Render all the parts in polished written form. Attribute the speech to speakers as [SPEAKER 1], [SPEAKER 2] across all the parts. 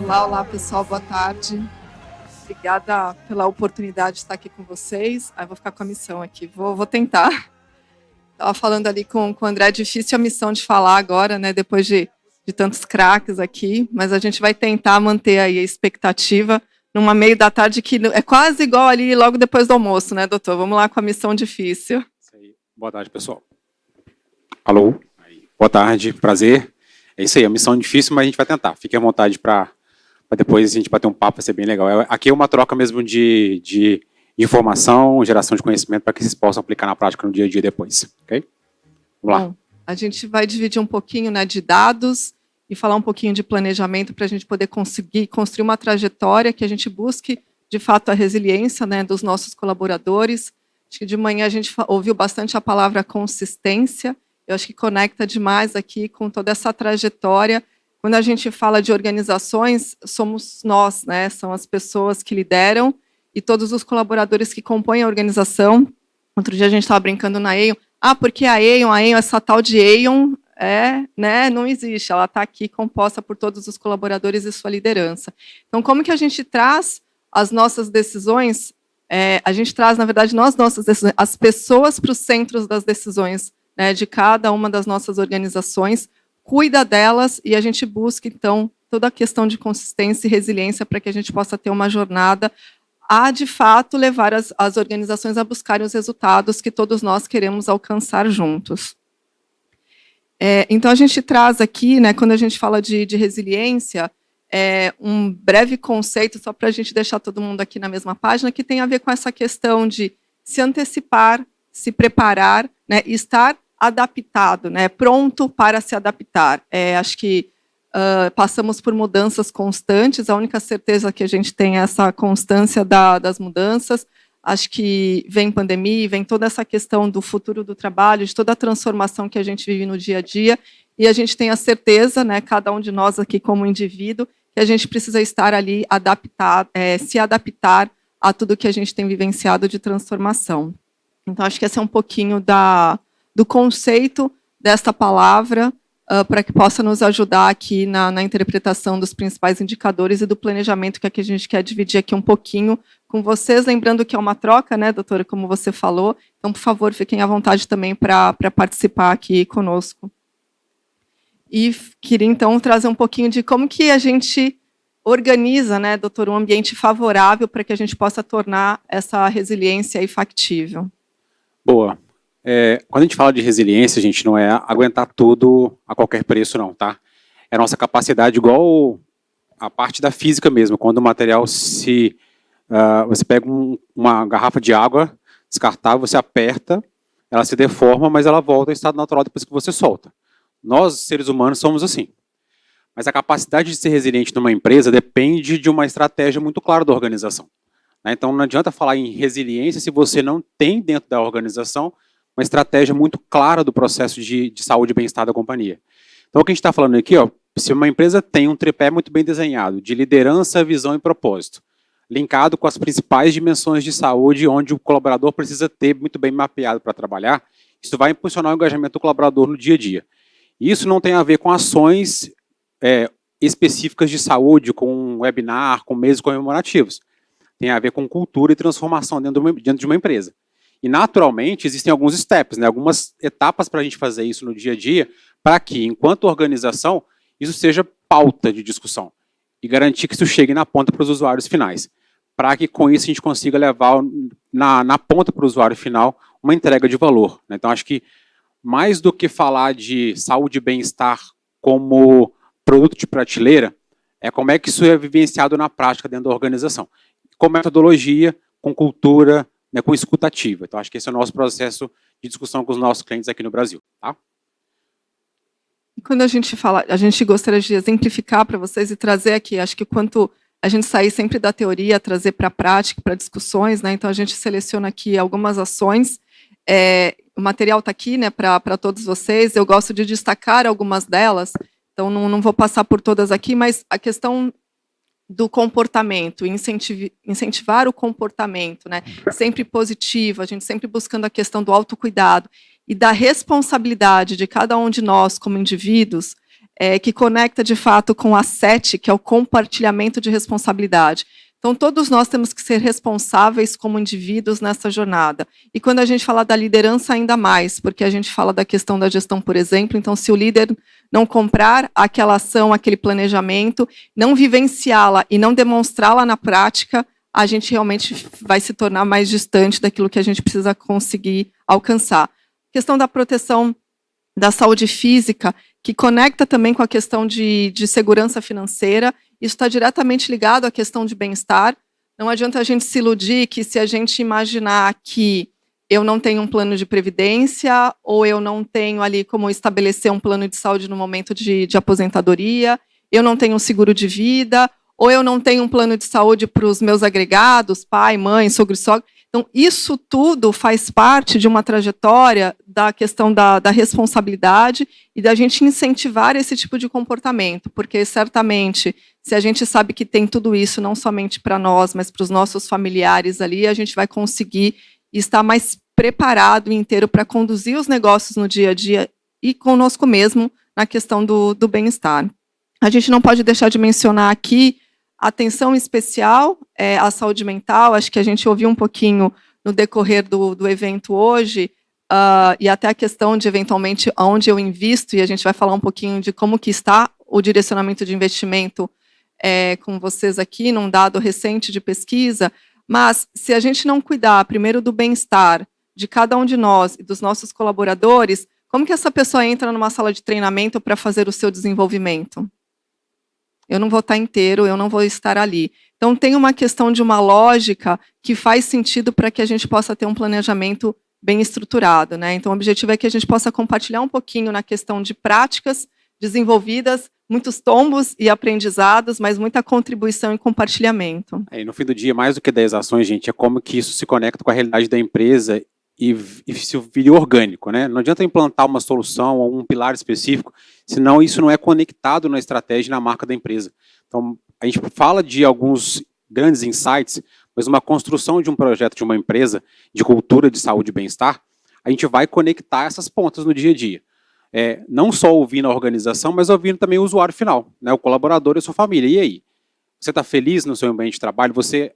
[SPEAKER 1] Olá, olá pessoal, boa tarde. Obrigada pela oportunidade de estar aqui com vocês. Eu vou ficar com a missão aqui, vou tentar. Estava falando ali com o André, é difícil a missão de falar agora, né, depois de tantos craques aqui, mas a gente vai tentar manter aí a expectativa numa meio da tarde que é quase igual ali logo depois do almoço, né, doutor? Vamos lá com a missão difícil.
[SPEAKER 2] Isso aí. Boa tarde, pessoal. Alô? Boa tarde, prazer. É isso aí, a missão é difícil, mas a gente vai tentar. Fique à vontade para depois a gente bater um papo, vai ser bem legal. Aqui é uma troca mesmo de informação, geração de conhecimento, para que vocês possam aplicar na prática no dia a dia depois, ok? Vamos lá.
[SPEAKER 1] Bom, a gente vai dividir um pouquinho, né, de dados e falar um pouquinho de planejamento para a gente poder conseguir construir uma trajetória que a gente busque, de fato, a resiliência, né, dos nossos colaboradores. Acho que de manhã a gente ouviu bastante a palavra consistência. Eu acho que conecta demais aqui com toda essa trajetória. Quando a gente fala de organizações, somos nós, né? São as pessoas que lideram e todos os colaboradores que compõem a organização. Outro dia a gente estava brincando na Aon. Porque a Aon, essa tal de Aon, né, não existe. Ela está aqui composta por todos os colaboradores e sua liderança. Então, como que a gente traz as nossas decisões? A gente traz, na verdade, nossas decisões, as pessoas para os centros das decisões, né, de cada uma das nossas organizações, cuida delas e a gente busca, então, toda a questão de consistência e resiliência para que a gente possa ter uma jornada a, de fato, levar as organizações a buscarem os resultados que todos nós queremos alcançar juntos. Então, a gente traz aqui, né, quando a gente fala de resiliência, um breve conceito, só para a gente deixar todo mundo aqui na mesma página, que tem a ver com essa questão de se antecipar, se preparar, né, e estar adaptado, né, pronto para se adaptar. Acho que passamos por mudanças constantes, a única certeza que a gente tem é essa constância das mudanças. Acho que vem pandemia, vem toda essa questão do futuro do trabalho, de toda a transformação que a gente vive no dia a dia, e a gente tem a certeza, né, cada um de nós aqui como indivíduo, que a gente precisa estar ali adaptado, se adaptar a tudo que a gente tem vivenciado de transformação. Então, acho que esse é um pouquinho do conceito desta palavra, para que possa nos ajudar aqui na interpretação dos principais indicadores e do planejamento que a gente quer dividir aqui um pouquinho com vocês, lembrando que é uma troca, né, doutora, como você falou, então, por favor, fiquem à vontade também para participar aqui conosco. E queria, então, trazer um pouquinho de como que a gente organiza, né, doutor, um ambiente favorável para que a gente possa tornar essa resiliência aí factível.
[SPEAKER 2] Boa. Quando a gente fala de resiliência, a gente não é aguentar tudo a qualquer preço, não, tá? É a nossa capacidade, igual a parte da física mesmo, quando o material você pega uma garrafa de água descartável, você aperta, ela se deforma, mas ela volta ao estado natural depois que você solta. Nós, seres humanos, somos assim. Mas a capacidade de ser resiliente numa empresa depende de uma estratégia muito clara da organização. Então, não adianta falar em resiliência se você não tem dentro da organização uma estratégia muito clara do processo de saúde e bem-estar da companhia. Então, o que a gente está falando aqui, se uma empresa tem um tripé muito bem desenhado, de liderança, visão e propósito, linkado com as principais dimensões de saúde, onde o colaborador precisa ter muito bem mapeado para trabalhar, isso vai impulsionar o engajamento do colaborador no dia a dia. E isso não tem a ver com ações específicas de saúde, com webinar, com meses comemorativos. Tem a ver com cultura e transformação dentro de uma empresa. E, naturalmente, existem alguns steps, né, algumas etapas para a gente fazer isso no dia a dia, para que, enquanto organização, isso seja pauta de discussão e garantir que isso chegue na ponta para os usuários finais, para que, com isso, a gente consiga levar na ponta para o usuário final uma entrega de valor. Né? Então, acho que, mais do que falar de saúde e bem-estar como produto de prateleira, é como é que isso é vivenciado na prática dentro da organização. Com metodologia, com cultura, né, com escutativa. Então, acho que esse é o nosso processo de discussão com os nossos clientes aqui no Brasil. Tá?
[SPEAKER 1] E quando a gente fala, a gente gostaria de exemplificar para vocês e trazer aqui, acho que quanto a gente sair sempre da teoria, trazer para a prática, para discussões, né, então a gente seleciona aqui algumas ações, o material está aqui, né, para todos vocês, eu gosto de destacar algumas delas, então não vou passar por todas aqui, mas a questão do comportamento, incentivar o comportamento, né? Sempre positivo, a gente sempre buscando a questão do autocuidado e da responsabilidade de cada um de nós como indivíduos, que conecta de fato com a 7, que é o compartilhamento de responsabilidade. Então, todos nós temos que ser responsáveis como indivíduos nessa jornada. E quando a gente fala da liderança, ainda mais, porque a gente fala da questão da gestão, por exemplo. Então, se o líder não comprar aquela ação, aquele planejamento, não vivenciá-la e não demonstrá-la na prática, a gente realmente vai se tornar mais distante daquilo que a gente precisa conseguir alcançar. A questão da proteção da saúde física, que conecta também com a questão de segurança financeira. Isso está diretamente ligado à questão de bem-estar. Não adianta a gente se iludir que se a gente imaginar que eu não tenho um plano de previdência, ou eu não tenho ali como estabelecer um plano de saúde no momento de aposentadoria, eu não tenho um seguro de vida, ou eu não tenho um plano de saúde para os meus agregados, pai, mãe, sogro e sogra. Então, isso tudo faz parte de uma trajetória da questão da responsabilidade e da gente incentivar esse tipo de comportamento, porque certamente, se a gente sabe que tem tudo isso, não somente para nós, mas para os nossos familiares ali, a gente vai conseguir estar mais preparado e inteiro para conduzir os negócios no dia a dia e conosco mesmo na questão do bem-estar. A gente não pode deixar de mencionar aqui atenção especial à saúde mental. Acho que a gente ouviu um pouquinho no decorrer do evento hoje, e até a questão de, eventualmente, onde eu invisto, e a gente vai falar um pouquinho de como que está o direcionamento de investimento com vocês aqui, num dado recente de pesquisa. Mas, se a gente não cuidar, primeiro, do bem-estar de cada um de nós e dos nossos colaboradores, como que essa pessoa entra numa sala de treinamento para fazer o seu desenvolvimento? Eu não vou estar inteiro, eu não vou estar ali. Então, tem uma questão de uma lógica que faz sentido para que a gente possa ter um planejamento bem estruturado, né? Então, o objetivo é que a gente possa compartilhar um pouquinho na questão de práticas desenvolvidas, muitos tombos e aprendizados, mas muita contribuição e compartilhamento.
[SPEAKER 2] E no fim do dia, mais do que 10 ações, gente, é como que isso se conecta com a realidade da empresa e se vira orgânico, né? Não adianta implantar uma solução ou um pilar específico, senão isso não é conectado na estratégia e na marca da empresa. Então, a gente fala de alguns grandes insights, mas uma construção de um projeto de uma empresa de cultura de saúde e bem-estar, a gente vai conectar essas pontas no dia a dia. Não só ouvindo a organização, mas ouvindo também o usuário final, né? O colaborador e a sua família. E aí? Você está feliz no seu ambiente de trabalho? Você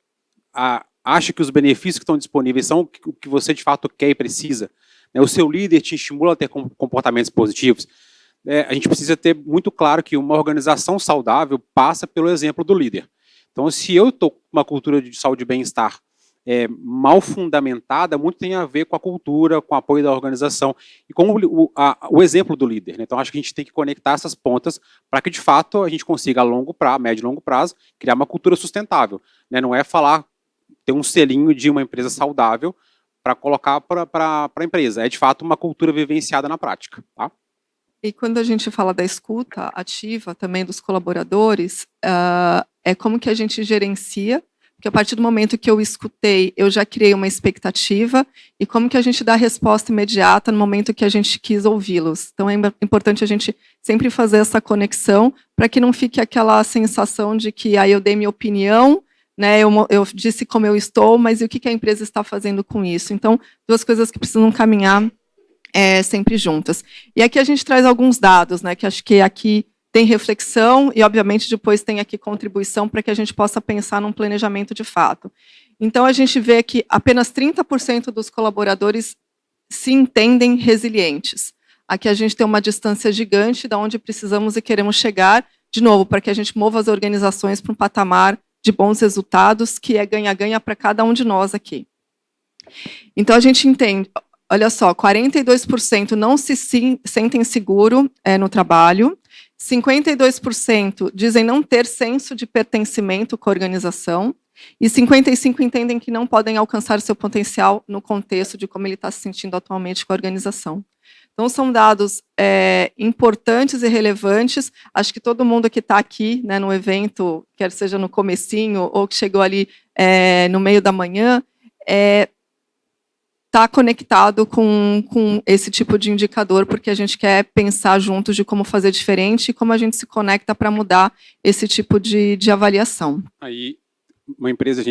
[SPEAKER 2] acha que os benefícios que estão disponíveis são o que você de fato quer e precisa? O seu líder te estimula a ter comportamentos positivos? A gente precisa ter muito claro que uma organização saudável passa pelo exemplo do líder. Então, se eu estou com uma cultura de saúde e bem-estar mal fundamentada, muito tem a ver com a cultura, com o apoio da organização e com o exemplo do líder, né? Então, acho que a gente tem que conectar essas pontas para que, de fato, a gente consiga, a longo prazo, médio e longo prazo, criar uma cultura sustentável, né? Não é falar, ter um selinho de uma empresa saudável para colocar para a empresa. É, de fato, uma cultura vivenciada na prática, tá?
[SPEAKER 1] E quando a gente fala da escuta ativa também dos colaboradores, é como que a gente gerencia, porque a partir do momento que eu escutei, eu já criei uma expectativa, e como que a gente dá a resposta imediata no momento que a gente quis ouvi-los. Então, é importante a gente sempre fazer essa conexão, para que não fique aquela sensação de que eu dei minha opinião, né, eu disse como eu estou, mas e o que a empresa está fazendo com isso? Então, duas coisas que precisam caminhar sempre juntas. E aqui a gente traz alguns dados, né, que acho que aqui tem reflexão e, obviamente, depois tem aqui contribuição para que a gente possa pensar num planejamento de fato. Então, a gente vê que apenas 30% dos colaboradores se entendem resilientes. Aqui a gente tem uma distância gigante da onde precisamos e queremos chegar, de novo, para que a gente mova as organizações para um patamar de bons resultados, que é ganha-ganha para cada um de nós aqui. Então, a gente entende, olha só, 42% não se sentem seguro no trabalho, 52% dizem não ter senso de pertencimento com a organização, e 55% entendem que não podem alcançar seu potencial no contexto de como ele está se sentindo atualmente com a organização. Então, são dados importantes e relevantes. Acho que todo mundo que está aqui, né, no evento, quer seja no comecinho ou que chegou ali no meio da manhã, está conectado com esse tipo de indicador, porque a gente quer pensar juntos de como fazer diferente e como a gente se conecta para mudar esse tipo de avaliação.
[SPEAKER 2] Aí, uma empresa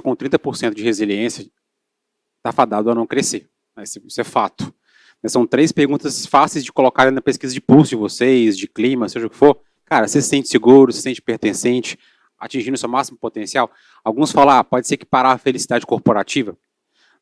[SPEAKER 2] com 30% de resiliência está fadado a não crescer. Isso é fato. São 3 perguntas fáceis de colocar na pesquisa de pulso de vocês, de clima, seja o que for. Cara, você se sente seguro, se sente pertencente, atingindo seu máximo potencial? Alguns falam, pode ser que parar a felicidade corporativa.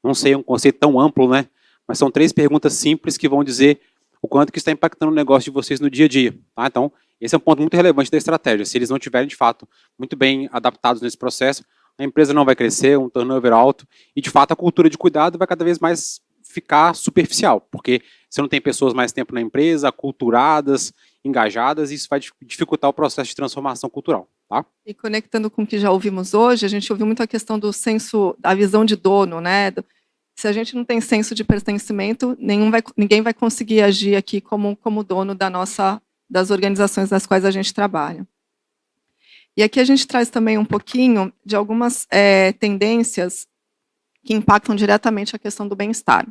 [SPEAKER 2] Não sei, é um conceito tão amplo, né? Mas são 3 perguntas simples que vão dizer o quanto que está impactando o negócio de vocês no dia a dia. Tá? Então, esse é um ponto muito relevante da estratégia. Se eles não estiverem, de fato, muito bem adaptados nesse processo, a empresa não vai crescer, um turnover alto, e, de fato, a cultura de cuidado vai cada vez mais ficar superficial, porque você não tem pessoas mais tempo na empresa, aculturadas, engajadas, e isso vai dificultar o processo de transformação cultural. Tá?
[SPEAKER 1] E conectando com o que já ouvimos hoje, a gente ouviu muito a questão do senso, da visão de dono, né? Se a gente não tem senso de pertencimento, ninguém vai conseguir agir aqui como dono das organizações das quais a gente trabalha. E aqui a gente traz também um pouquinho de algumas tendências que impactam diretamente a questão do bem-estar.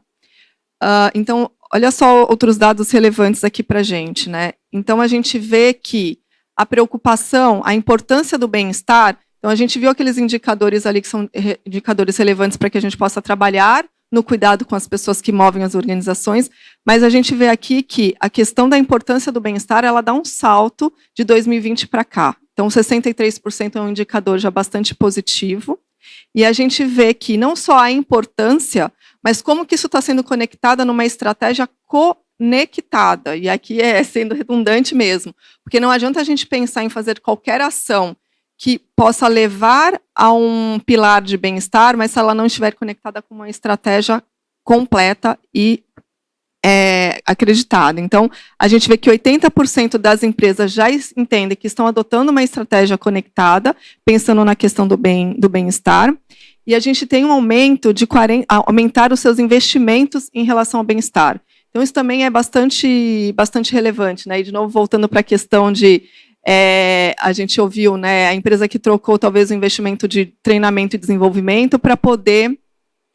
[SPEAKER 1] Então, olha só outros dados relevantes aqui para a gente, né? Então, a gente vê que a preocupação, a importância do bem-estar, então a gente viu aqueles indicadores ali que são indicadores relevantes para que a gente possa trabalhar no cuidado com as pessoas que movem as organizações, mas a gente vê aqui que a questão da importância do bem-estar, ela dá um salto de 2020 para cá. Então, 63% é um indicador já bastante positivo, e a gente vê que não só a importância, mas como que isso está sendo conectado numa estratégia conectada, e aqui é sendo redundante mesmo, porque não adianta a gente pensar em fazer qualquer ação que possa levar a um pilar de bem-estar, mas se ela não estiver conectada com uma estratégia completa e acreditada. Então, a gente vê que 80% das empresas já entendem que estão adotando uma estratégia conectada, pensando na questão do bem-estar, e a gente tem um aumento de aumentar os seus investimentos em relação ao bem-estar. Então, isso também é bastante relevante, né? E, de novo, voltando para a questão de a gente ouviu, né, a empresa que trocou talvez o investimento de treinamento e desenvolvimento para poder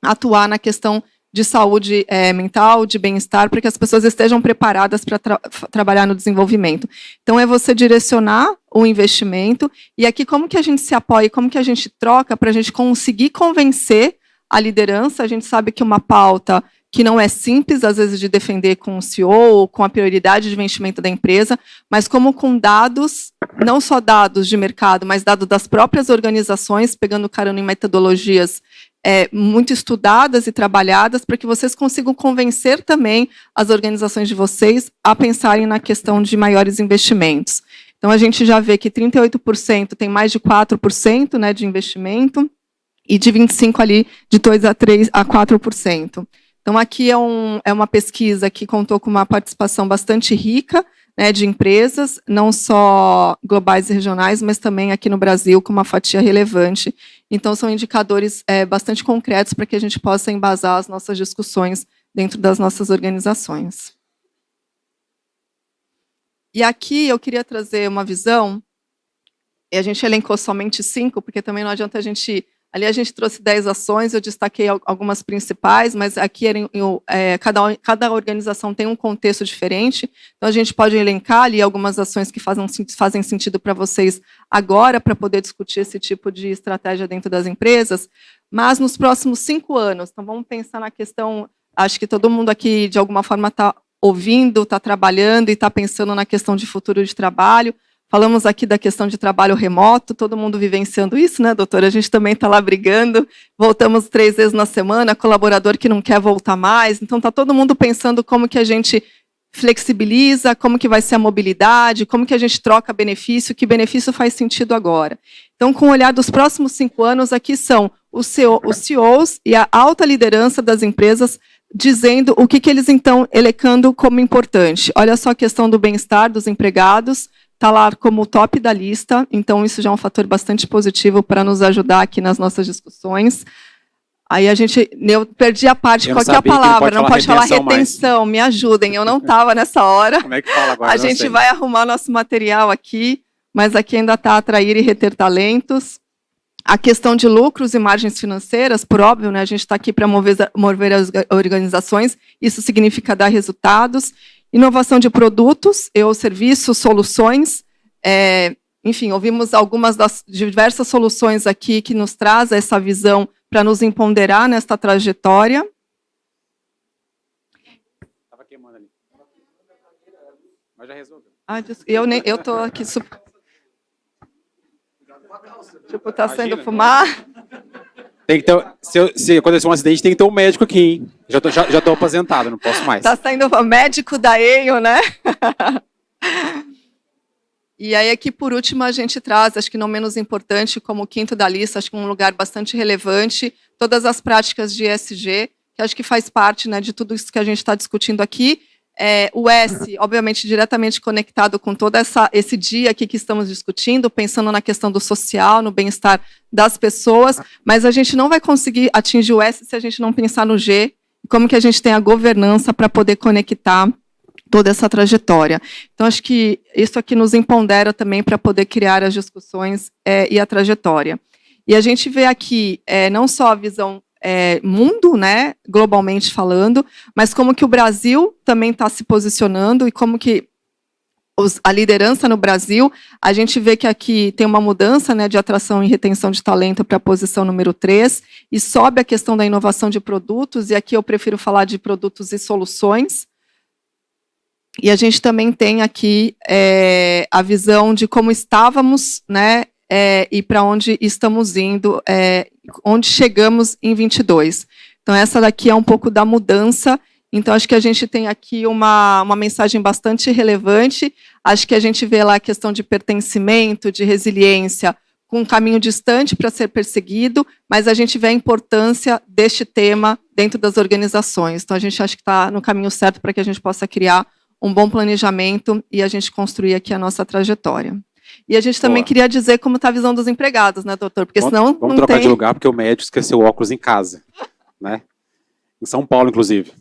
[SPEAKER 1] atuar na questão de saúde mental, de bem-estar, para que as pessoas estejam preparadas para trabalhar no desenvolvimento. Então, é você direcionar o investimento, e aqui como que a gente se apoia, como que a gente troca para a gente conseguir convencer a liderança. A gente sabe que uma pauta que não é simples, às vezes, de defender com o CEO, com a prioridade de investimento da empresa, mas como com dados, não só dados de mercado, mas dados das próprias organizações, pegando carona em metodologias muito estudadas e trabalhadas, para que vocês consigam convencer também as organizações de vocês a pensarem na questão de maiores investimentos. Então, a gente já vê que 38% tem mais de 4%, né, de investimento, e de 25% ali, de 2% a 4%. Então, aqui é uma pesquisa que contou com uma participação bastante rica, né, de empresas, não só globais e regionais, mas também aqui no Brasil, com uma fatia relevante. Então, são indicadores bastante concretos para que a gente possa embasar as nossas discussões dentro das nossas organizações. E aqui eu queria trazer uma visão, e a gente elencou somente 5, porque também não adianta a gente... Ali a gente trouxe 10 ações, eu destaquei algumas principais, mas aqui cada organização tem um contexto diferente, então a gente pode elencar ali algumas ações que fazem sentido para vocês agora, para poder discutir esse tipo de estratégia dentro das empresas, mas nos próximos 5 anos, então vamos pensar na questão, acho que todo mundo aqui de alguma forma está ouvindo, está trabalhando e está pensando na questão de futuro de trabalho. Falamos aqui da questão de trabalho remoto, todo mundo vivenciando isso, né, doutora? A gente também está lá brigando, voltamos 3 vezes na semana, colaborador que não quer voltar mais, então está todo mundo pensando como que a gente flexibiliza, como que vai ser a mobilidade, como que a gente troca benefício, que benefício faz sentido agora. Então, com o olhar dos próximos 5 anos, aqui são os CEOs e a alta liderança das empresas dizendo o que eles estão elencando como importante. Olha só a questão do bem-estar dos empregados, está lá como o top da lista, então isso já é um fator bastante positivo para nos ajudar aqui nas nossas discussões. Aí eu perdi a parte, qual que é a palavra? Não pode falar retenção, me ajudem, eu não estava nessa hora.
[SPEAKER 2] Como é que fala agora?
[SPEAKER 1] A gente vai arrumar nosso material aqui, mas aqui ainda está atrair e reter talentos. A questão de lucros e margens financeiras, por óbvio, né, a gente está aqui para mover as organizações, isso significa dar resultados. Inovação de produtos ou serviços, soluções. Enfim, ouvimos algumas das diversas soluções aqui que nos traz essa visão para nos empoderar nesta trajetória.
[SPEAKER 2] Mas já resolveu.
[SPEAKER 1] Eu tô aqui... Tipo, tá saindo fumar.
[SPEAKER 2] Tem que ter, se acontecer um acidente, tem que ter um médico aqui, hein? Já tô aposentado, não posso mais.
[SPEAKER 1] Tá saindo o médico da EIO, né? E aí aqui, por último, a gente traz, acho que não menos importante, como o quinto da lista, acho que um lugar bastante relevante, todas as práticas de ESG, que acho que faz parte, né, de tudo isso que a gente está discutindo aqui. O S, obviamente, diretamente conectado com todo esse dia aqui que estamos discutindo, pensando na questão do social, no bem-estar das pessoas, mas a gente não vai conseguir atingir o S se a gente não pensar no G, como que a gente tem a governança para poder conectar toda essa trajetória. Então, acho que isso aqui nos empodera também para poder criar as discussões e a trajetória. E a gente vê aqui não só a visão mundo, né, globalmente falando, mas como que o Brasil também está se posicionando e como que a liderança no Brasil, a gente vê que aqui tem uma mudança, né, de atração e retenção de talento para a posição número 3, e sobe a questão da inovação de produtos, e aqui eu prefiro falar de produtos e soluções. E a gente também tem aqui a visão de como estávamos, né, e para onde estamos indo, onde chegamos em 22. Então, essa daqui é um pouco da mudança. Então, acho que a gente tem aqui uma mensagem bastante relevante. Acho que a gente vê lá a questão de pertencimento, de resiliência, com um caminho distante para ser perseguido, mas a gente vê a importância deste tema dentro das organizações. Então, a gente acha que está no caminho certo para que a gente possa criar um bom planejamento e a gente construir aqui a nossa trajetória. E a gente também queria dizer como está a visão dos empregados, né, doutor? Porque senão
[SPEAKER 2] vamos trocar de lugar, porque o médico esqueceu o óculos em casa, né? Em São Paulo, inclusive.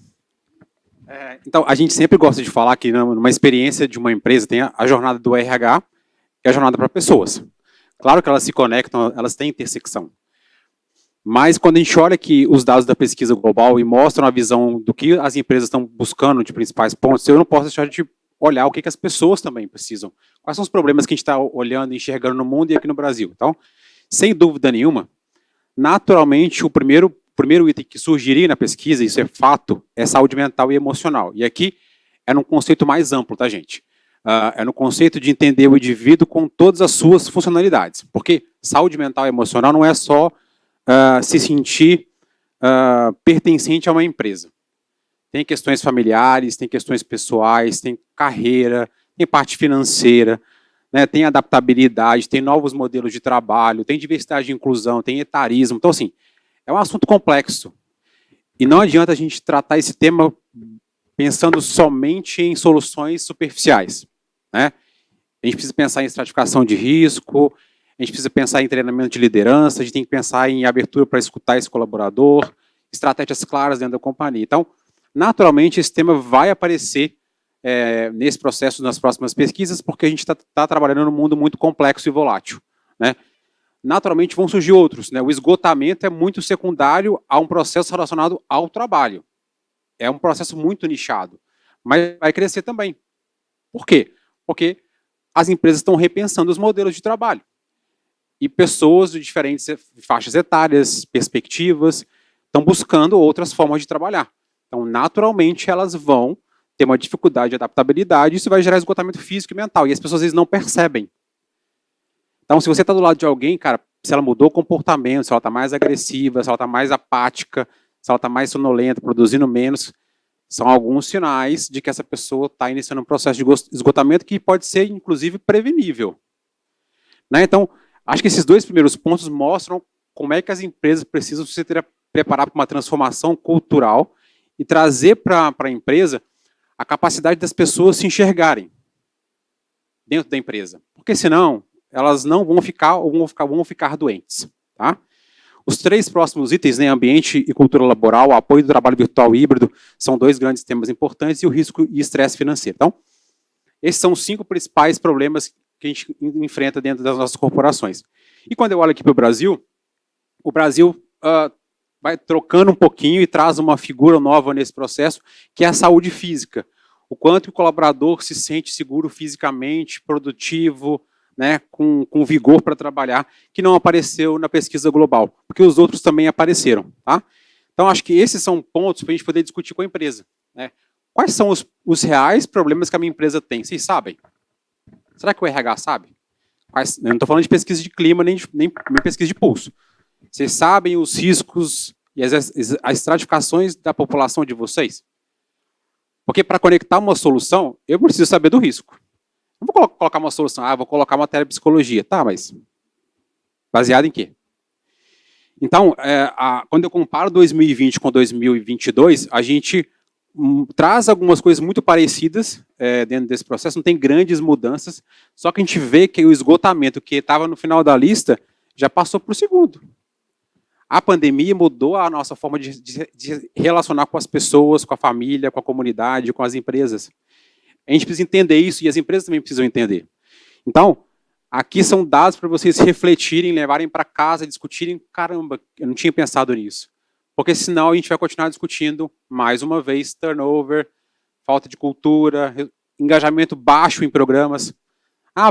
[SPEAKER 2] Então, a gente sempre gosta de falar que numa experiência de uma empresa tem a jornada do RH, que é a jornada para pessoas. Claro que elas se conectam, elas têm intersecção. Mas quando a gente olha aqui os dados da pesquisa global e mostram a visão do que as empresas estão buscando de principais pontos, eu não posso deixar de olhar o que as pessoas também precisam. Quais são os problemas que a gente está olhando e enxergando no mundo e aqui no Brasil. Então, sem dúvida nenhuma, naturalmente, o primeiro item que surgiria na pesquisa, isso é fato, é saúde mental e emocional. E aqui é num conceito mais amplo, tá, gente? É no conceito de entender o indivíduo com todas as suas funcionalidades. Porque saúde mental e emocional não é só se sentir pertencente a uma empresa. Tem questões familiares, tem questões pessoais, tem carreira, tem parte financeira, né, tem adaptabilidade, tem novos modelos de trabalho, tem diversidade e inclusão, tem etarismo. Então, assim, é um assunto complexo. E não adianta a gente tratar esse tema pensando somente em soluções superficiais, né? A gente precisa pensar em estratificação de risco, a gente precisa pensar em treinamento de liderança, a gente tem que pensar em abertura para escutar esse colaborador, estratégias claras dentro da companhia. Então, naturalmente, esse tema vai aparecer nesse processo nas próximas pesquisas, porque a gente está trabalhando num mundo muito complexo e volátil, né? Naturalmente, vão surgir outros, né? O esgotamento é muito secundário a um processo relacionado ao trabalho. É um processo muito nichado, mas vai crescer também. Por quê? Porque as empresas estão repensando os modelos de trabalho. E pessoas de diferentes faixas etárias, perspectivas, estão buscando outras formas de trabalhar. Então, naturalmente, elas vão ter uma dificuldade de adaptabilidade, e isso vai gerar esgotamento físico e mental, e as pessoas às vezes não percebem. Então, se você está do lado de alguém, cara, se ela mudou o comportamento, se ela está mais agressiva, se ela está mais apática, se ela está mais sonolenta, produzindo menos, são alguns sinais de que essa pessoa está iniciando um processo de esgotamento que pode ser, inclusive, prevenível. Né? Então, acho que esses dois primeiros pontos mostram como é que as empresas precisam se preparar para uma transformação cultural e trazer para a empresa a capacidade das pessoas se enxergarem dentro da empresa. Porque senão, elas não vão ficar ou vão ficar doentes. Tá? Os 3 próximos itens, né, ambiente e cultura laboral, apoio do trabalho virtual e híbrido, são 2 grandes temas importantes, e o risco e estresse financeiro. Então, esses são os 5 principais problemas que a gente enfrenta dentro das nossas corporações. E quando eu olho aqui para o Brasil vai trocando um pouquinho e traz uma figura nova nesse processo, que é a saúde física. O quanto o colaborador se sente seguro fisicamente, produtivo, né, com vigor para trabalhar, que não apareceu na pesquisa global, porque os outros também apareceram. Tá? Então, acho que esses são pontos para a gente poder discutir com a empresa. Né? quais são os reais problemas que a minha empresa tem? Vocês sabem? Será que o RH sabe? Eu não estou falando de pesquisa de clima, nem pesquisa de pulso. Vocês sabem os riscos e as estratificações da população de vocês? Porque para conectar uma solução, eu preciso saber do risco. Não vou colocar uma solução, vou colocar matéria de psicologia. Tá, mas baseado em quê? Então, quando eu comparo 2020 com 2022, a gente traz algumas coisas muito parecidas dentro desse processo, não tem grandes mudanças, só que a gente vê que o esgotamento que estava no final da lista já passou para o segundo. A pandemia mudou a nossa forma de relacionar com as pessoas, com a família, com a comunidade, com as empresas. A gente precisa entender isso e as empresas também precisam entender. Então, aqui são dados para vocês refletirem, levarem para casa, discutirem. Caramba, eu não tinha pensado nisso. Porque senão a gente vai continuar discutindo, mais uma vez, turnover, falta de cultura, engajamento baixo em programas.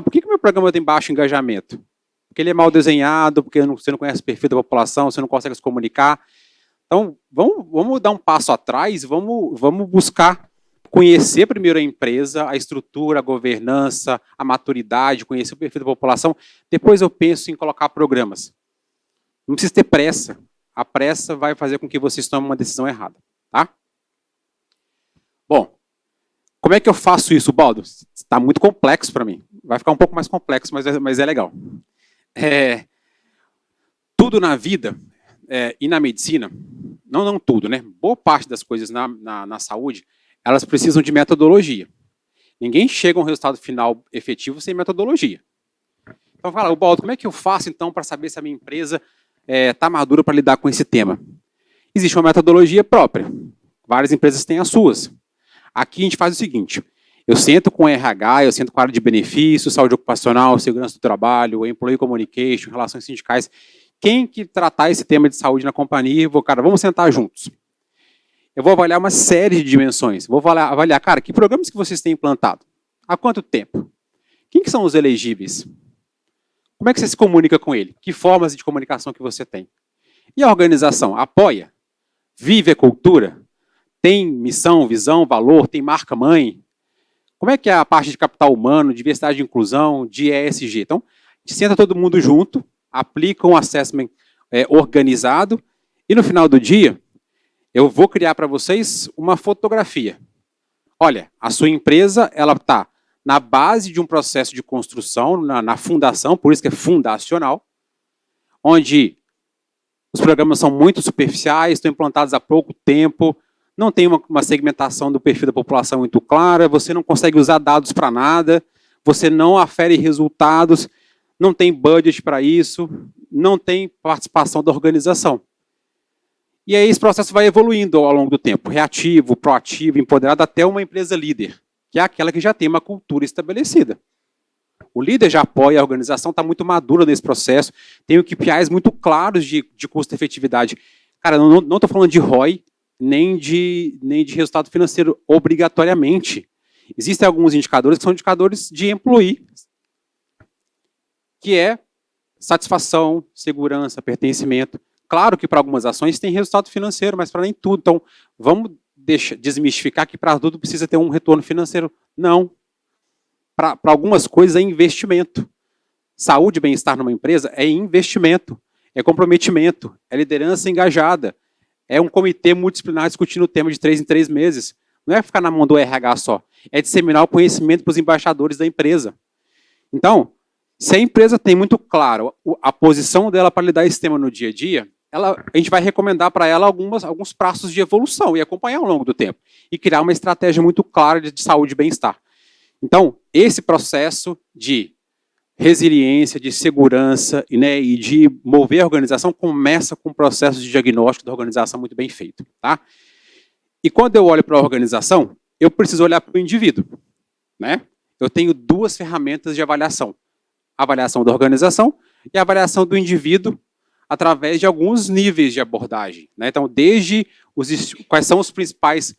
[SPEAKER 2] Por que meu programa tem baixo engajamento? Porque ele é mal desenhado, porque você não conhece o perfil da população, você não consegue se comunicar. Então, vamos dar um passo atrás, vamos buscar conhecer primeiro a empresa, a estrutura, a governança, a maturidade, conhecer o perfil da população. Depois eu penso em colocar programas. Não precisa ter pressa. A pressa vai fazer com que vocês tomem uma decisão errada. Tá? Bom, como é que eu faço isso, Baldo? Está muito complexo para mim. Vai ficar um pouco mais complexo, mas é legal. Tudo na vida e na medicina, não tudo, né? Boa parte das coisas na saúde, elas precisam de metodologia. Ninguém chega a um resultado final efetivo sem metodologia. Então, fala, Baldo, como é que eu faço, então, para saber se a minha empresa está madura para lidar com esse tema? Existe uma metodologia própria. Várias empresas têm as suas. Aqui a gente faz o seguinte, eu sento com o RH, eu sento com a área de benefícios, saúde ocupacional, segurança do trabalho, employee communication, relações sindicais. Quem que tratar esse tema de saúde na companhia, vamos sentar juntos. Eu vou avaliar uma série de dimensões. Vou avaliar, cara, que programas que vocês têm implantado? Há quanto tempo? Quem que são os elegíveis? Como é que você se comunica com ele? Que formas de comunicação que você tem? E a organização apoia? Vive a cultura? Tem missão, visão, valor? Tem marca-mãe? Como é que é a parte de capital humano, diversidade e inclusão, de ESG? Então, a gente senta todo mundo junto, aplica um assessment organizado e no final do dia, eu vou criar para vocês uma fotografia. Olha, a sua empresa ela está na base de um processo de construção, na fundação, por isso que é fundacional, onde os programas são muito superficiais, estão implantados há pouco tempo, não tem uma segmentação do perfil da população muito clara, você não consegue usar dados para nada, você não afere resultados, não tem budget para isso, não tem participação da organização. E aí esse processo vai evoluindo ao longo do tempo, reativo, proativo, empoderado, até uma empresa líder, que é aquela que já tem uma cultura estabelecida. O líder já apoia, a organização está muito madura nesse processo, tem KPIs muito claros de custo-efetividade. Cara, não estou falando de ROI, nem de resultado financeiro obrigatoriamente. Existem alguns indicadores que são indicadores de employee, que é satisfação, segurança, pertencimento. Claro que para algumas ações tem resultado financeiro, mas para nem tudo. Então, vamos desmistificar que para tudo precisa ter um retorno financeiro. Não. Para algumas coisas é investimento. Saúde e bem-estar numa empresa é investimento, é comprometimento, é liderança engajada, é um comitê multidisciplinar discutindo o tema de 3 em 3 meses. Não é ficar na mão do RH só, é disseminar o conhecimento para os embaixadores da empresa. Então, se a empresa tem muito claro a posição dela para lidar esse tema no dia a dia, a gente vai recomendar para ela alguns prazos de evolução e acompanhar ao longo do tempo. E criar uma estratégia muito clara de saúde e bem-estar. Então, esse processo de resiliência, de segurança e de mover a organização começa com um processo de diagnóstico da organização muito bem feito. Tá? E quando eu olho para a organização, eu preciso olhar para o indivíduo. Né? Eu tenho 2 ferramentas de avaliação. A avaliação da organização e a avaliação do indivíduo através de alguns níveis de abordagem. Né? Então, desde quais são os principais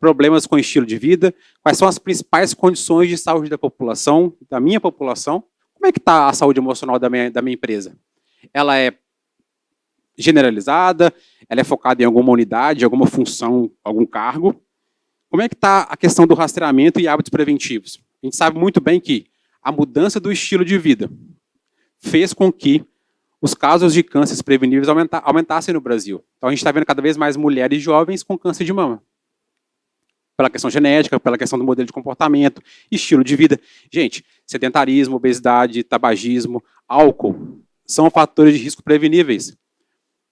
[SPEAKER 2] problemas com o estilo de vida, quais são as principais condições de saúde da população, da minha população, como é que está a saúde emocional da minha empresa? Ela é generalizada, ela é focada em alguma unidade, alguma função, algum cargo, como é que está a questão do rastreamento e hábitos preventivos? A gente sabe muito bem que a mudança do estilo de vida fez com que os casos de cânceres preveníveis aumentassem no Brasil. Então, a gente está vendo cada vez mais mulheres jovens com câncer de mama. Pela questão genética, pela questão do modelo de comportamento, estilo de vida. Gente, sedentarismo, obesidade, tabagismo, álcool, são fatores de risco preveníveis.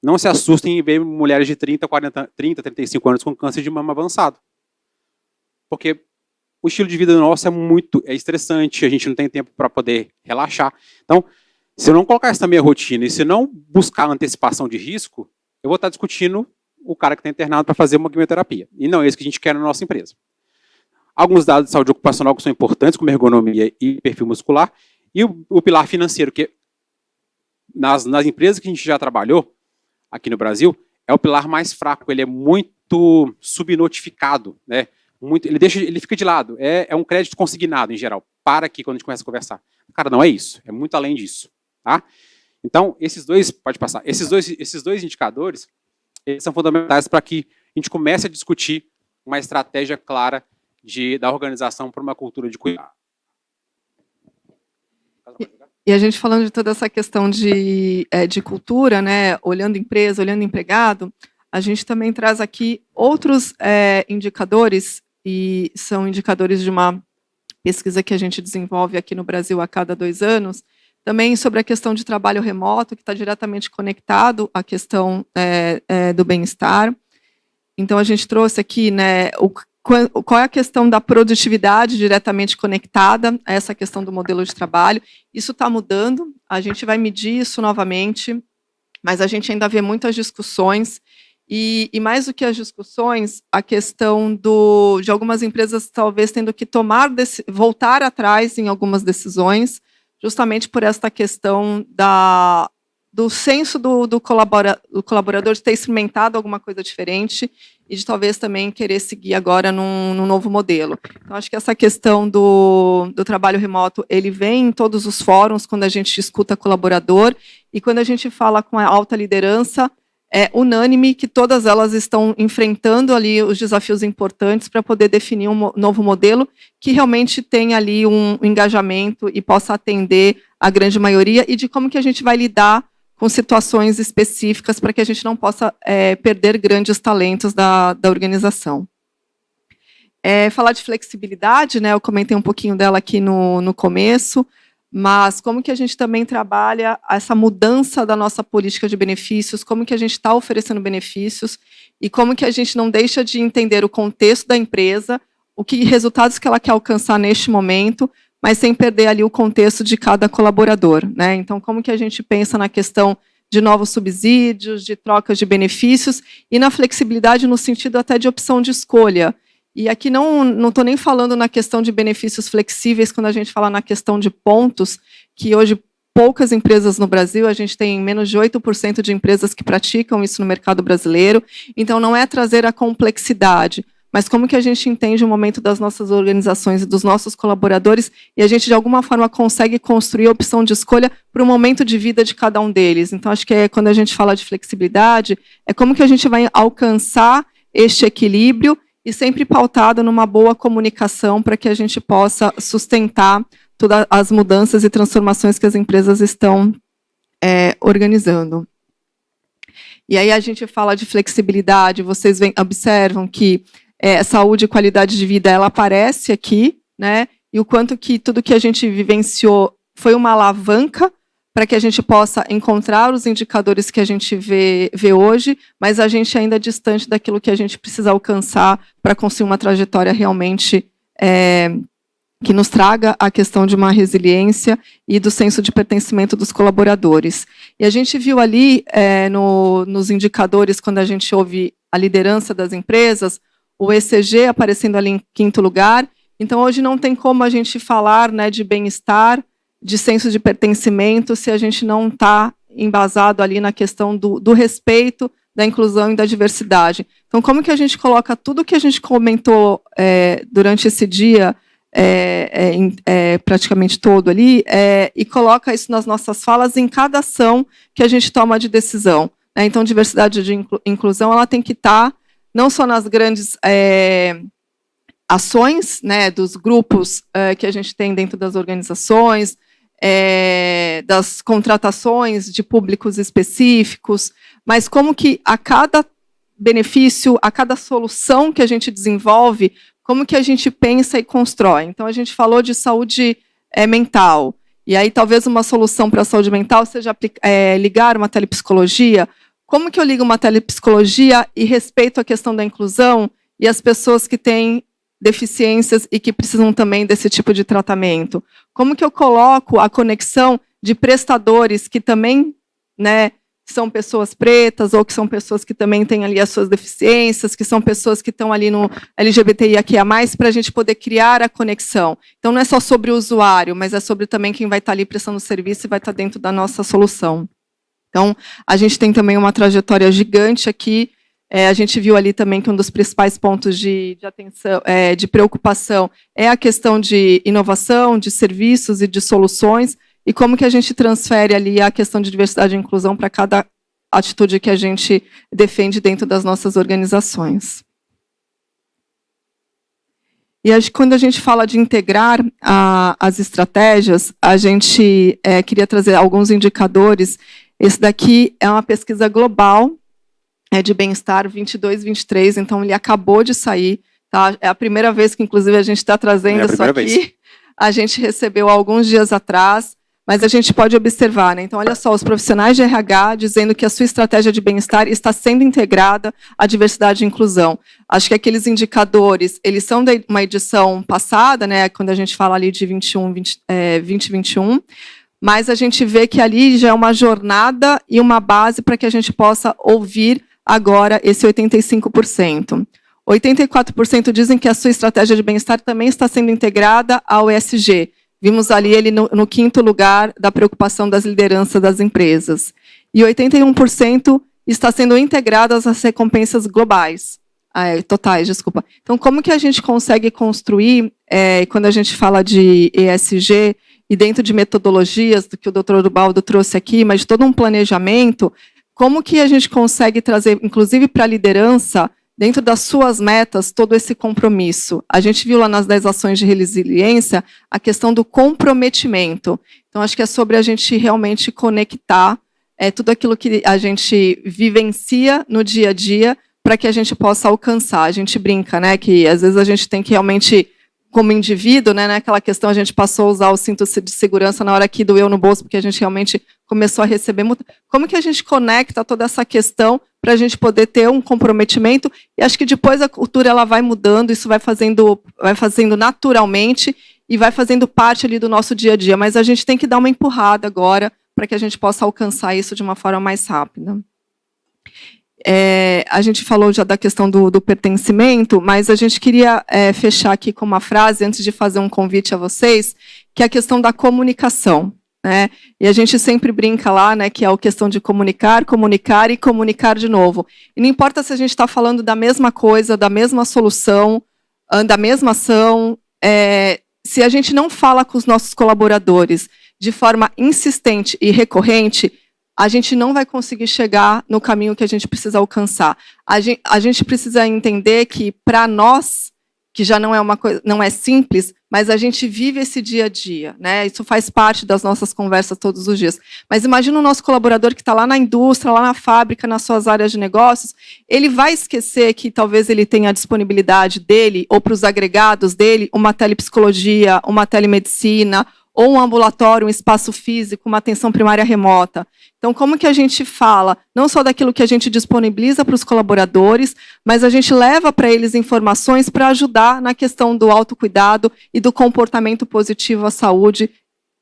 [SPEAKER 2] Não se assustem em ver mulheres de 30, 35 anos com câncer de mama avançado. Porque o estilo de vida nosso é estressante, a gente não tem tempo para poder relaxar. Então, se eu não colocar isso na minha rotina e se não buscar antecipação de risco, eu vou estar discutindo o cara que está internado para fazer uma quimioterapia. E não é isso que a gente quer na nossa empresa. Alguns dados de saúde ocupacional que são importantes, como ergonomia e perfil muscular, e o pilar financeiro, que nas empresas que a gente já trabalhou aqui no Brasil, é o pilar mais fraco, ele é muito subnotificado, né? Ele fica de lado, é um crédito consignado em geral, para aqui quando a gente começa a conversar. Cara, não é isso, é muito além disso. Tá? Então, pode passar, esses dois indicadores, eles são fundamentais para que a gente comece a discutir uma estratégia clara da organização para uma cultura de cuidado.
[SPEAKER 1] E a gente falando de toda essa questão de cultura, né, olhando empresa, olhando empregado, a gente também traz aqui outros indicadores, e são indicadores de uma pesquisa que a gente desenvolve aqui no Brasil a cada 2 anos, também sobre a questão de trabalho remoto, que está diretamente conectado à questão do bem-estar. Então, a gente trouxe aqui, né, qual é a questão da produtividade diretamente conectada a essa questão do modelo de trabalho. Isso está mudando, a gente vai medir isso novamente, mas a gente ainda vê muitas discussões, e mais do que as discussões, a questão de algumas empresas talvez tendo que voltar atrás em algumas decisões, justamente por esta questão do senso do colaborador de ter experimentado alguma coisa diferente e de talvez também querer seguir agora num novo modelo. Então, acho que essa questão do trabalho remoto, ele vem em todos os fóruns, quando a gente escuta colaborador, e quando a gente fala com a alta liderança, é unânime que todas elas estão enfrentando ali os desafios importantes para poder definir um novo modelo que realmente tenha ali um engajamento e possa atender a grande maioria, e de como que a gente vai lidar com situações específicas para que a gente não possa perder grandes talentos da organização. Falar de flexibilidade, né, eu comentei um pouquinho dela aqui no começo, mas como que a gente também trabalha essa mudança da nossa política de benefícios, como que a gente está oferecendo benefícios e como que a gente não deixa de entender o contexto da empresa, resultados que ela quer alcançar neste momento, mas sem perder ali o contexto de cada colaborador, né? Então, como que a gente pensa na questão de novos subsídios, de trocas de benefícios e na flexibilidade no sentido até de opção de escolha. E aqui não estou nem falando na questão de benefícios flexíveis, quando a gente fala na questão de pontos, que hoje poucas empresas no Brasil, a gente tem menos de 8% de empresas que praticam isso no mercado brasileiro, então não é trazer a complexidade, mas como que a gente entende o momento das nossas organizações e dos nossos colaboradores, e a gente de alguma forma consegue construir a opção de escolha para o momento de vida de cada um deles. Então acho que quando a gente fala de flexibilidade, é como que a gente vai alcançar este equilíbrio e sempre pautado numa boa comunicação para que a gente possa sustentar todas as mudanças e transformações que as empresas estão organizando. E aí a gente fala de flexibilidade, vocês observam que saúde e qualidade de vida, ela aparece aqui, né? E o quanto que tudo que a gente vivenciou foi uma alavanca para que a gente possa encontrar os indicadores que a gente vê hoje, mas a gente ainda é distante daquilo que a gente precisa alcançar para construir uma trajetória realmente que nos traga a questão de uma resiliência e do senso de pertencimento dos colaboradores. E a gente viu ali, nos indicadores, quando a gente ouve a liderança das empresas, o ECG aparecendo ali em 5º lugar. Então, hoje não tem como a gente falar, né, de bem-estar, de senso de pertencimento, se a gente não está embasado ali na questão do respeito, da inclusão e da diversidade. Então, como que a gente coloca tudo que a gente comentou durante esse dia, praticamente todo ali, e coloca isso nas nossas falas em cada ação que a gente toma de decisão, né? Então, diversidade de inclusão, ela tem que estar não só nas grandes ações, né, dos grupos que a gente tem dentro das organizações, das contratações de públicos específicos, mas como que a cada benefício, a cada solução que a gente desenvolve, como que a gente pensa e constrói. Então, a gente falou de saúde mental, e aí talvez uma solução para a saúde mental seja ligar uma telepsicologia. Como que eu ligo uma telepsicologia e respeito a questão da inclusão e as pessoas que têm deficiências e que precisam também desse tipo de tratamento? Como que eu coloco a conexão de prestadores que também, né, são pessoas pretas ou que são pessoas que também têm ali as suas deficiências, que são pessoas que estão ali no LGBTIAQIA+, para a gente poder criar a conexão. Então, não é só sobre o usuário, mas é sobre também quem vai estar ali prestando serviço e vai estar dentro da nossa solução. Então, a gente tem também uma trajetória gigante aqui. A gente viu ali também que um dos principais pontos de atenção, de preocupação, é a questão de inovação, de serviços e de soluções, e como que a gente transfere ali a questão de diversidade e inclusão para cada atitude que a gente defende dentro das nossas organizações. E acho que quando a gente fala de integrar as estratégias, a gente queria trazer alguns indicadores. Esse daqui é uma pesquisa global, de bem-estar 22-23, então ele acabou de sair. Tá? É a primeira vez que, inclusive, a gente está trazendo isso aqui. Vez. A gente recebeu há alguns dias atrás, mas a gente pode observar, né? Então, olha só, os profissionais de RH dizendo que a sua estratégia de bem-estar está sendo integrada à diversidade e inclusão. Acho que aqueles indicadores, eles são de uma edição passada, né? Quando a gente fala ali de 2021, mas a gente vê que ali já é uma jornada e uma base para que a gente possa ouvir agora esse 85%. 84% dizem que a sua estratégia de bem-estar também está sendo integrada ao ESG. Vimos ali ele no 5º lugar da preocupação das lideranças das empresas. E 81% está sendo integradas às recompensas globais. Totais, desculpa. Então, como que a gente consegue construir, quando a gente fala de ESG, e dentro de metodologias, do que o Dr. Ubaldo trouxe aqui, mas de todo um planejamento, como que a gente consegue trazer, inclusive para a liderança, dentro das suas metas, todo esse compromisso? A gente viu lá nas 10 ações de resiliência a questão do comprometimento. Então, acho que é sobre a gente realmente conectar tudo aquilo que a gente vivencia no dia a dia para que a gente possa alcançar. A gente brinca, né, que às vezes a gente tem que realmente, como indivíduo, né, naquela questão, a gente passou a usar o cinto de segurança na hora que doeu no bolso, porque a gente realmente começou a receber multa. Como que a gente conecta toda essa questão para a gente poder ter um comprometimento? E acho que depois a cultura ela vai mudando, isso vai fazendo naturalmente e vai fazendo parte ali do nosso dia a dia. Mas a gente tem que dar uma empurrada agora para que a gente possa alcançar isso de uma forma mais rápida. A gente falou já da questão do pertencimento, mas a gente queria fechar aqui com uma frase, antes de fazer um convite a vocês, que é a questão da comunicação. Né? E a gente sempre brinca lá, né, que é a questão de comunicar, comunicar e comunicar de novo. E não importa se a gente está falando da mesma coisa, da mesma solução, da mesma ação, se a gente não fala com os nossos colaboradores de forma insistente e recorrente, a gente não vai conseguir chegar no caminho que a gente precisa alcançar. A gente precisa entender que, para nós, que já não é uma coisa, não é simples, mas a gente vive esse dia a dia, né? Isso faz parte das nossas conversas todos os dias. Mas imagina o nosso colaborador que está lá na indústria, lá na fábrica, nas suas áreas de negócios, ele vai esquecer que talvez ele tenha a disponibilidade dele, ou para os agregados dele, uma telepsicologia, uma telemedicina, ou um ambulatório, um espaço físico, uma atenção primária remota. Então, como que a gente fala, não só daquilo que a gente disponibiliza para os colaboradores, mas a gente leva para eles informações para ajudar na questão do autocuidado e do comportamento positivo à saúde,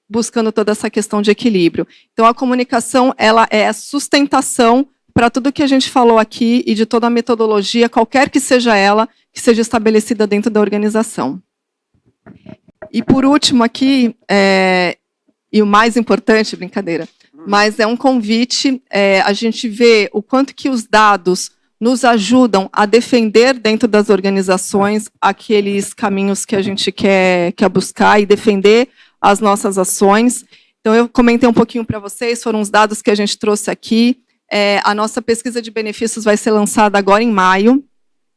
[SPEAKER 1] buscando toda essa questão de equilíbrio. Então, a comunicação ela é a sustentação para tudo que a gente falou aqui e de toda a metodologia, qualquer que seja ela, que seja estabelecida dentro da organização. E, por último, aqui, e o mais importante, brincadeira, mas é um convite, a gente vê o quanto que os dados nos ajudam a defender dentro das organizações aqueles caminhos que a gente quer buscar e defender as nossas ações. Então, eu comentei um pouquinho para vocês, foram os dados que a gente trouxe aqui. A nossa pesquisa de benefícios vai ser lançada agora em maio.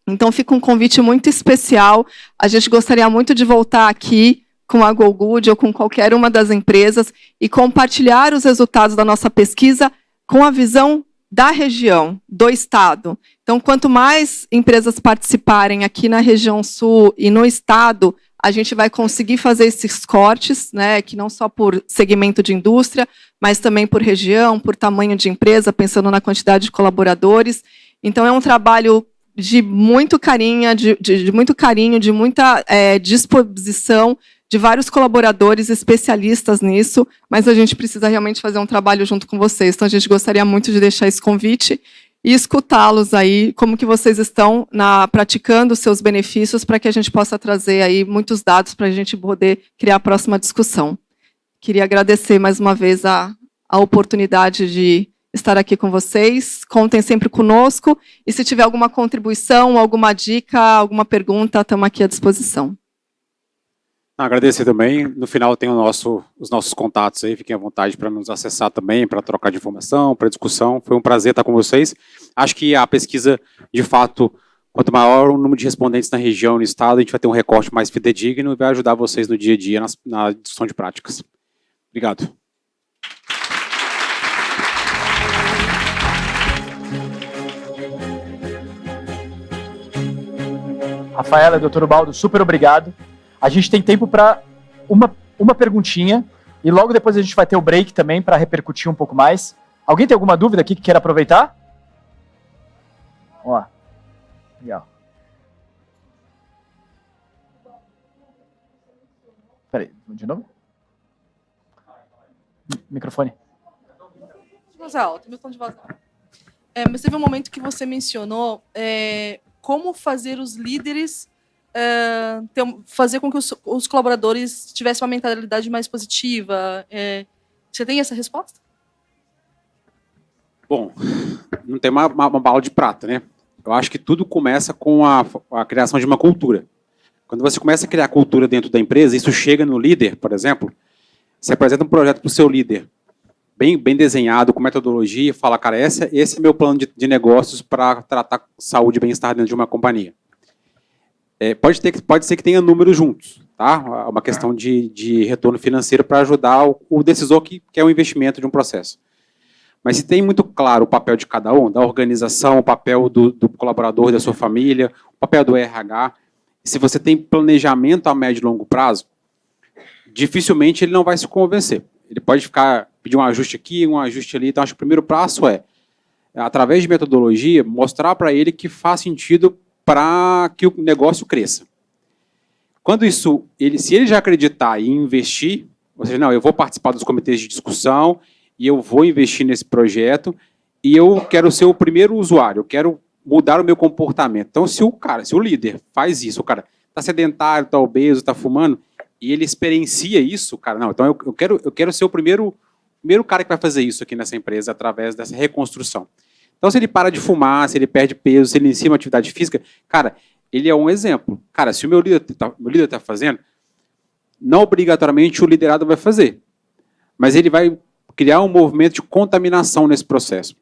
[SPEAKER 1] Então, fica um convite muito especial. A gente gostaria muito de voltar aqui com a GoGood ou com qualquer uma das empresas e compartilhar os resultados da nossa pesquisa com a visão da região, do estado. Então, quanto mais empresas participarem aqui na região sul e no estado, a gente vai conseguir fazer esses cortes, né, que não só por segmento de indústria, mas também por região, por tamanho de empresa, pensando na quantidade de colaboradores. Então, é um trabalho de muito carinho, de muita disposição de vários colaboradores especialistas nisso, mas a gente precisa realmente fazer um trabalho junto com vocês. Então, a gente gostaria muito de deixar esse convite e escutá-los aí, como que vocês estão praticando os seus benefícios, para que a gente possa trazer aí muitos dados para a gente poder criar a próxima discussão. Queria agradecer mais uma vez a oportunidade de estar aqui com vocês. Contem sempre conosco. E se tiver alguma contribuição, alguma dica, alguma pergunta, estamos aqui à disposição.
[SPEAKER 2] Agradecer também. No final tem os nossos contatos aí. Fiquem à vontade para nos acessar também, para trocar de informação, para discussão. Foi um prazer estar com vocês. Acho que a pesquisa, de fato, quanto maior o número de respondentes na região, no estado, a gente vai ter um recorte mais fidedigno e vai ajudar vocês no dia a dia na discussão de práticas. Obrigado.
[SPEAKER 3] Rafaela, doutor Ubaldo, super obrigado. A gente tem tempo para uma perguntinha e logo depois a gente vai ter o break também para repercutir um pouco mais. Alguém tem alguma dúvida aqui que queira aproveitar? Vamos lá. Legal. Peraí, de novo? Microfone.
[SPEAKER 4] De voz alta, meu tom de voz alta. Mas teve um momento que você mencionou como fazer os líderes fazer com que os colaboradores tivessem uma mentalidade mais positiva. Você tem essa resposta?
[SPEAKER 2] Bom, não tem uma bala de prata, né? Eu acho que tudo começa com a criação de uma cultura. Quando você começa a criar cultura dentro da empresa, isso chega no líder, por exemplo, você apresenta um projeto para o seu líder, bem desenhado, com metodologia, e fala, cara, esse é meu plano de negócios para tratar saúde e bem-estar dentro de uma companhia. Pode ser que tenha números juntos, tá? Uma questão de retorno financeiro para ajudar o decisor que quer o investimento de um processo. Mas se tem muito claro o papel de cada um, da organização, o papel do colaborador, da sua família, o papel do RH, se você tem planejamento a médio e longo prazo, dificilmente ele não vai se convencer. Ele pode pedir um ajuste aqui, um ajuste ali. Então, acho que o primeiro passo através de metodologia, mostrar para ele que faz sentido para que o negócio cresça. Se ele já acreditar e investir, ou seja, não, eu vou participar dos comitês de discussão e eu vou investir nesse projeto e eu quero ser o primeiro usuário, eu quero mudar o meu comportamento. Então, se o líder faz isso, o cara está sedentário, está obeso, está fumando, e ele experiencia isso, cara, não, então eu quero ser o primeiro cara que vai fazer isso aqui nessa empresa através dessa reconstrução. Então, se ele para de fumar, se ele perde peso, se ele inicia uma atividade física, cara, ele é um exemplo. Cara, se o meu líder está fazendo, não obrigatoriamente o liderado vai fazer, mas ele vai criar um movimento de contaminação nesse processo.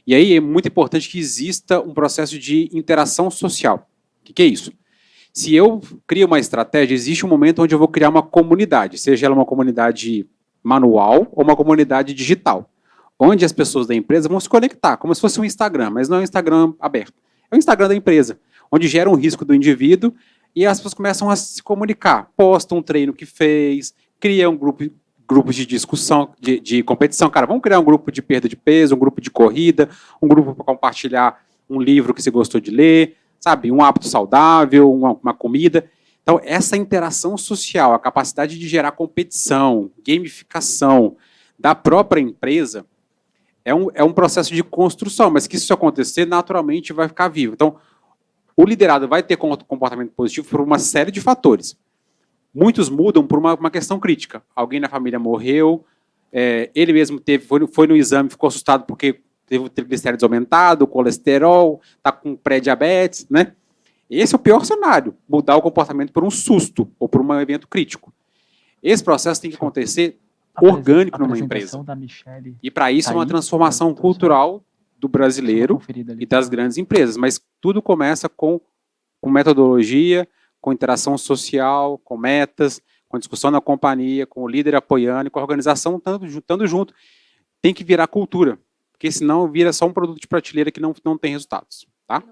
[SPEAKER 2] E aí é muito importante que exista um processo de interação social. O que é isso? Se eu crio uma estratégia, existe um momento onde eu vou criar uma comunidade, seja ela uma comunidade manual ou uma comunidade digital, onde as pessoas da empresa vão se conectar, como se fosse um Instagram, mas não é um Instagram aberto. É o Instagram da empresa, onde gera um risco do indivíduo e as pessoas começam a se comunicar, postam um treino que fez, criam grupos de discussão, de competição. Cara, vamos criar um grupo de perda de peso, um grupo de corrida, um grupo para compartilhar um livro que você gostou de ler, sabe, um hábito saudável, uma comida. Então, essa interação social, a capacidade de gerar competição, gamificação da própria empresa, é um processo de construção, mas que se isso acontecer, naturalmente vai ficar vivo. Então, o liderado vai ter comportamento positivo por uma série de fatores. Muitos mudam por uma questão crítica. Alguém na família morreu, ele mesmo foi no exame, ficou assustado porque teve o triglicéridos aumentado, o colesterol, está com pré-diabetes, né? Esse é o pior cenário, mudar o comportamento por um susto ou por um evento crítico. Esse processo tem que acontecer orgânico numa empresa. E para isso é uma transformação cultural do brasileiro e das grandes empresas. Mas tudo começa com com metodologia, com interação social, com metas, com discussão na companhia, com o líder apoiando e com a organização estando junto. Tem que virar cultura, porque senão vira só um produto de prateleira que não tem resultados, tá?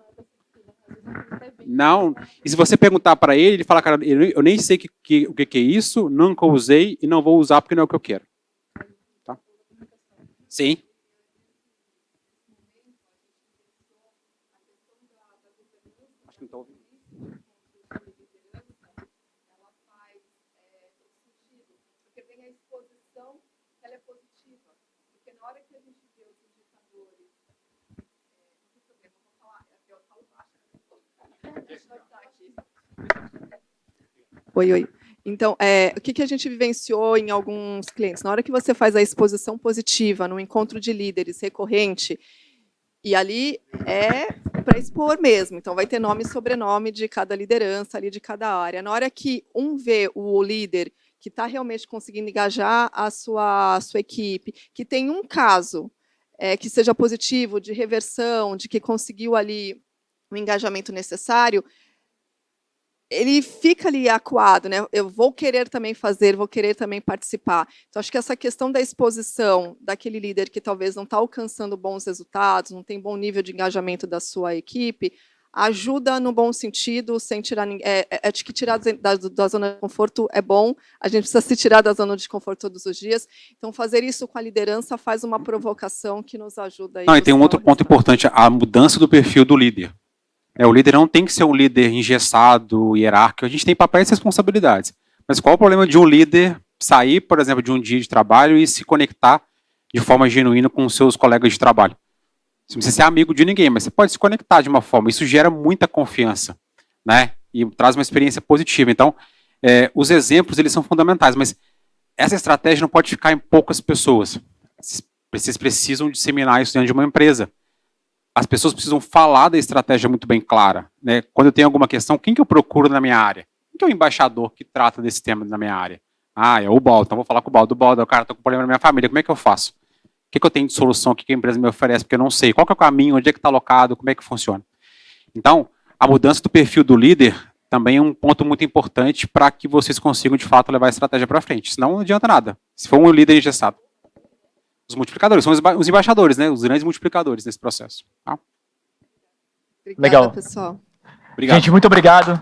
[SPEAKER 2] Não. E se você perguntar para ele fala, cara, eu nem sei o que é isso, nunca usei e não vou usar porque não é o que eu quero. Tá? Sim. Acho que não estou ouvindo.
[SPEAKER 1] Oi. Então, o que a gente vivenciou em alguns clientes? Na hora que você faz a exposição positiva no encontro de líderes recorrente, e ali é para expor mesmo, então vai ter nome e sobrenome de cada liderança, ali de cada área. Na hora que vê o líder que está realmente conseguindo engajar a sua equipe, que tem um caso que seja positivo, de reversão, de que conseguiu ali o engajamento necessário, ele fica ali acuado, né? Eu vou querer também fazer, vou querer também participar. Então, acho que essa questão da exposição daquele líder que talvez não está alcançando bons resultados, não tem bom nível de engajamento da sua equipe, ajuda no bom sentido, sem tirar ninguém. Acho que tirar da zona de conforto é bom, a gente precisa se tirar da zona de conforto todos os dias. Então, fazer isso com a liderança faz uma provocação que nos ajuda.
[SPEAKER 2] Não, e tem um outro ponto importante, a mudança do perfil do líder. O líder não tem que ser um líder engessado, hierárquico, a gente tem papéis e responsabilidades. Mas qual o problema de um líder sair, por exemplo, de um dia de trabalho e se conectar de forma genuína com os seus colegas de trabalho? Você não precisa ser amigo de ninguém, mas você pode se conectar de uma forma. Isso gera muita confiança, né? E traz uma experiência positiva. Então, os eles são fundamentais, mas essa estratégia não pode ficar em poucas pessoas. Vocês precisam disseminar isso dentro de uma empresa. As pessoas precisam falar da estratégia muito bem clara, né? Quando eu tenho alguma questão, quem que eu procuro na minha área? Quem que é o embaixador que trata desse tema na minha área? Ah, é o Baldo, então vou falar com o Baldo. O Baldo, cara, estou com problema na minha família, como é que eu faço? O que eu tenho de solução, o que a empresa me oferece, porque eu não sei. Qual que é o caminho, onde é que está alocado, como é que funciona? Então, a mudança do perfil do líder também é um ponto muito importante para que vocês consigam, de fato, levar a estratégia para frente. Senão não adianta nada. Se for um líder engessado. Os multiplicadores, são os embaixadores, né? Os grandes multiplicadores nesse processo. Tá?
[SPEAKER 1] Obrigada,
[SPEAKER 3] legal,
[SPEAKER 1] pessoal.
[SPEAKER 2] Obrigado.
[SPEAKER 3] Gente, muito obrigado.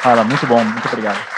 [SPEAKER 3] Fala, muito bom, muito obrigado.